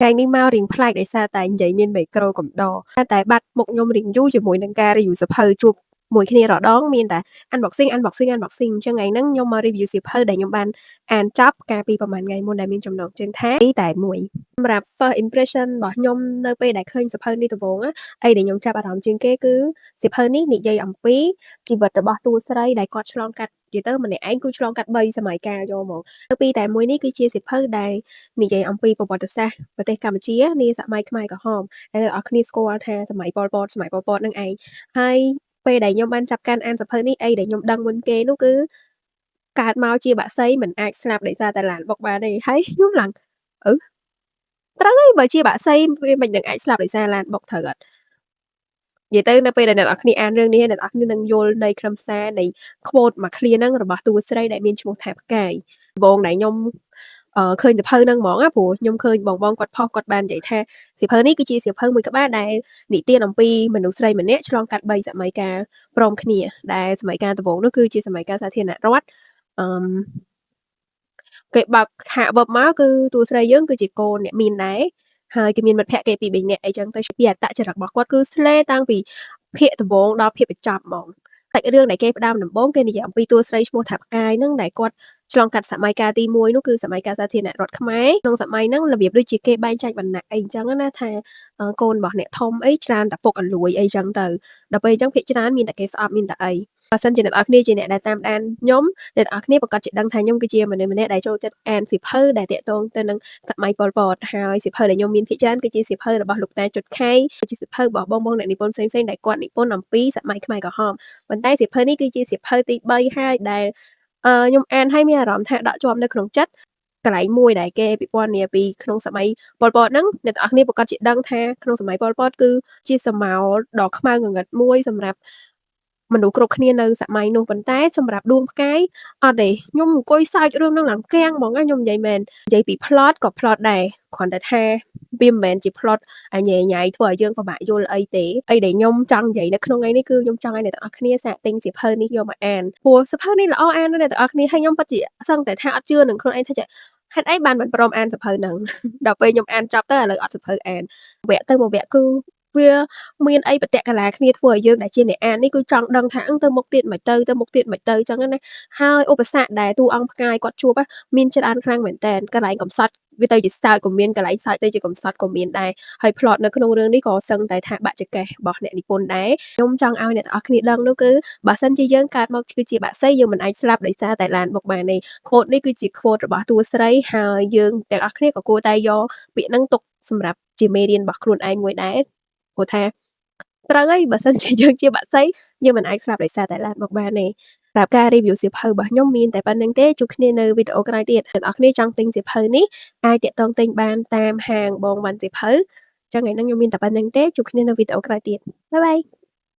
ថ្ងៃនេះមករៀងប្លែកដោយសារតែនិយាយមានមេក្រូកំដរតែបាត់មុខខ្ញុំរៀងយូរជាមួយនឹងការ review សៀវភៅជួបមួយគ្នារាល់ដងមានតែ unboxing អញ្ចឹងថ្ងៃហ្នឹងខ្ញុំមក review សៀវភៅដែលខ្ញុំបានអានចប់កាលពីប្រហែលថ្ងៃមុនដែលមានចំណងជើងថាតែមួយសម្រាប់ first impression របស់ខ្ញុំនៅពេលដែលឃើញសៀវភៅនេះដំបូងអីដែលខ្ញុំចាប់អារម្មណ៍ជាងគេគឺសៀវភៅនេះនិយាយអំពីជីវិតរបស់តួស្រីដែលគាត់ឆ្លងកាត់និយាយទៅម្នាក់ឯងគឺឆ្លងកាត់3សម័យកាលយកមកពីតែមួយនេះគឺជាសៀវភៅដែលនិយាយអំពីប្រវត្តិសាស្ត្រប្រទេសកម្ពុជានាសម័យខ្មែរក្រហមដែលអ្នកនរគ្នាស្គាល់ថាសម័យប៉ុលពតនឹងឯងហើយពេលដែលខ្ញុំបានចាប់កាន់អានសៀវភៅនេះអីដែលខ្ញុំដឹងមុនគេនោះគឺកើតមកជាបក្សីមិនអាចស្លាប់ដោយសារតែឡានបុកបានទេហើយខ្ញុំឡើងត្រូវហើយបើជាបក្សីវាមិននឹងអាចស្លាប់ដោយសារឡានបុកត្រូវអត់និយាយទៅនៅពេលដែលអ្នកនរគ្នាអានរឿងនេះអ្នកនរគ្នានឹងយល់នៃខ្លឹមសារនៃ quote មួយឃ្លាហ្នឹងរបស់តួស្រីដែលមានឈ្មោះថាផ្កាយដំបូងដែលខ្ញុំឃើញសៀវភៅហ្នឹងហ្មងព្រោះខ្ញុំឃើញបងគាត់ផុសគាត់បាននិយាយថាសៀវភៅនេះគឺជាសៀវភៅមួយក្បាលដែលនិទានអំពីមនុស្សស្រីម្នាក់ឆ្លងកាត់3សម័យកាលព្រមគ្នាដែលសម័យកាលដំបូងនោះគឺជាសម័យកាលសាធារណរដ្ឋគេបើកហាក់វឹបមកគឺតួស្រីយើងគឺជាកូនអ្នកមានដែរហើយគេមានមិត្តភក្តិគេពី3នាក់អីចឹងទៅពីអត្តចរិតរបស់គាត់គឺស្លេតាំងពីភាគដំបូងដល់ភាគបញ្ចប់ហ្មងតែរឿងដែលគេផ្ដើមដំបូងគេនិយាយអំពីតួស្រីឈ្មោះថាផ្កាយហ្នឹងដែលគាត់ឆ្លងកាត់សម័យកាលទី1នោះគឺសម័យកាលសាធារណរដ្ឋខ្មែរក្នុងសម័យហ្នឹងរបៀបដូចជាគេបែងចែកវណ្ណៈអីចឹងណាថាកូនរបស់អ្នកធំអីច្រើនតែពុកអលួយអីចឹងទៅដល់ពេលអញ្ចឹងភាគច្រើនមានតែគេស្អប់មានតែអីបើសិនជាអ្នកនរគ្នាជាអ្នកដែលតាមដានខ្ញុំអ្នកនរគ្នាប្រកាសជាដឹងថាខ្ញុំគឺជាមនុស្សម្នាក់ដែលចូលចិត្តអានសៀវភៅដែលតាក់ទងទៅនឹងសម័យប៉ុលពតហើយសៀវភៅដែលខ្ញុំមានភាគច្រើនគឺជាសៀវភៅរបស់លោកតាចុតខៃគឺជាសៀវភៅរបស់បងអ្នកនិពន្ធផ្សេងៗដែលគាត់និពន្ធអំពីសម័យខ្មែរក្រហមប៉ុន្តែសៀវភៅនេះគឺជាសៀវភៅទី3ហើយដែលខ្ញុំអានហើយមានអារម្មណ៍ថាដកជាប់នៅក្នុងចិត្តកន្លែងមួយដែលគេពិពណ៌នាពីក្នុងសម័យប៉ុលពតហ្នឹងអ្នកនរគ្នាប្រកាសជាដឹងថាក្នុងសម័យប៉ុលពតគឺជាសម័យដ៏ខ្មៅងងឹតមួយសម្រាប់មនុស្សគ្រប់គ្នានៅសម័យនោះប៉ុន្តែសម្រាប់ដួងផ្កាយអត់ទេខ្ញុំអង្គុយសើចរឿងហ្នឹងឡើងគាំងហ្មងខ្ញុំនិយាយមែននិយាយពី plot ក៏ plot ដែរគ្រាន់តែថាវាមិនមែនជា plot អញញ៉ៃធ្វើឲ្យយើងពិបាកយល់អីទេអីដែលខ្ញុំចង់និយាយនៅក្នុងថ្ងៃនេះគឺខ្ញុំចង់ឲ្យអ្នកទាំងអស់គ្នាសាកទិញសៀវភៅនេះយកមកអានព្រោះសៀវភៅនេះល្អអានណាស់អ្នកទាំងអស់គ្នាហើយខ្ញុំពិតជាសឹងតែថាអត់ជឿនឹងខ្លួនឯងថាហេតុអីបានមិនព្រមអានសៀវភៅហ្នឹងដល់ពេលខ្ញុំអានចប់ទៅឥឡូវអត់សៀវភៅអានវគ្គទៅមួយវគ្គគឺវាមានអីបតិកលាគ្នាធ្វើឲ្យយើងដែលជាអ្នកអាននេះគឺចង់ដឹងថាទៅមុខទៀតមិនទៅមុខទៀតមិនទៅអញ្ចឹងណាហើយឧបសគ្គដែលតួអង្គផ្កាយគាត់ជួបមានច្រើនខ្លាំងមែនតើកន្លែងកំសត់វាទៅជាសើចក៏មានកន្លែងសើចទៅជាកំសត់ក៏មានដែរហើយ plot នៅក្នុងរឿងនេះក៏សឹងតែថាបាក់ចកេះរបស់អ្នកនិពន្ធដែរខ្ញុំចង់ឲ្យអ្នកទាំងអស់គ្នាដឹងនោះគឺបើសិនជាយើងកើតមកគឺជាបាក់សីយើងមិនអាចស្លាប់ដោយសារតែឡានបុកបានទេ quote នេះគឺជា quote របស់តួស្រីហើយយើងទាំងអស់គ្នាក៏គួរតែយកពាក្យហ្នឹងទុកសម្រាប់ជាមេរៀនរបស់ខ្លួនឯងមួយដែរព្រោះថាត្រូវហើយបើសិនជាយើងជាបាក់សីយើងមិនអាចស្លាប់ដោយសារតែឡានបុកបានទេសម្រាប់ការ review សៀវភៅរបស់ខ្ញុំមានតែប៉ុណ្្នឹងទេជួបគ្នានៅវីដេអូក្រោយទៀតអ្នកនរគ្នាចង់ទិញសៀវភៅនេះអាចតាក់ទងទិញបានតាមហាងបងវ៉ាន់សៀវភៅចឹងថ្ងៃនេះខ្ញុំមានតែប៉ុណ្្នឹងទេជួបគ្នានៅវីដេអូក្រោយទៀតបាយបាយ